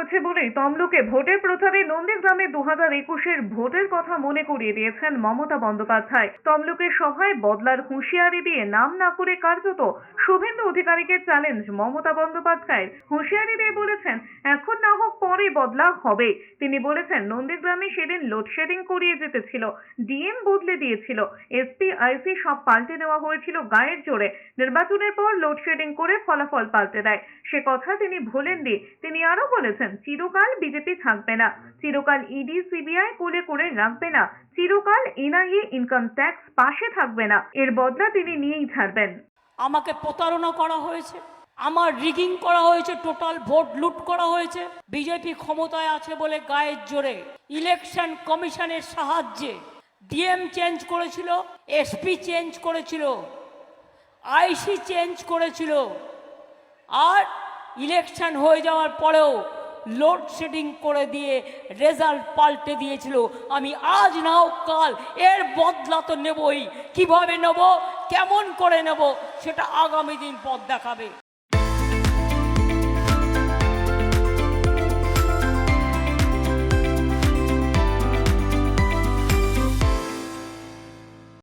হয়েছে বলেই তমলুকে ভোটের প্রচারে নন্দীগ্রামে 2021-এর ভোটের কথা মনে করিয়ে দিয়েছেন মমতা বন্দ্যোপাধ্যায়। তমলুকের সভায় বদলার হুঁশিয়ারি দিয়ে নাম না করে কার্যত শুভেন্দু অধিকারীকে চ্যালেঞ্জ মমতা বন্দ্যোপাধ্যায়ের। হুঁশিয়ারি দিয়ে বলেছেন, এখন না হোক পরে বদলা হবে। তিনি বলেছেন, নন্দীগ্রামে সেদিন লোডশেডিং করিয়ে যেতেছিল, ডিএম বদলে দিয়েছিল, এসপি আইসি সব পাল্টে নেওয়া হয়েছিল গায়ের জোরে। নির্বাচনের পর লোডশেডিং করে ফলাফল পাল্টে দেয়, সে কথা তিনি ভোলেননি। তিনি আরো বলেছেন, চিরকাল বিজেপি থাকবে না, চিরকাল ইডি সিবিআই কোলে করে রাখবে না, চিরকাল এনআইএ ইনকাম ট্যাক্স পাশে থাকবে না। এর বদলা তিনি নিয়েই ছাড়বেন। আমাকে প্রতারণা করা হয়েছে, আমার রিগিং করা হয়েছে, টোটাল ভোট লুট করা হয়েছে। বিজেপি ক্ষমতায় আছে বলে গায়ের জোরে ইলেকশন কমিশনের সাহায্যে ডিএম চেঞ্জ করেছিল, এসপি চেঞ্জ করেছিল, আইসি চেঞ্জ করেছিল, আর ইলেকশন হয়ে যাওয়ার পরেও লোডশেডিং করে দিয়ে রেজাল্ট পাল্টে দিয়েছিল। আমি আজ নাও কাল এর বদলা তো নেবই। কিভাবে নেব, কেমন করে নেব, সেটা আগামী দিন পথ দেখাবে।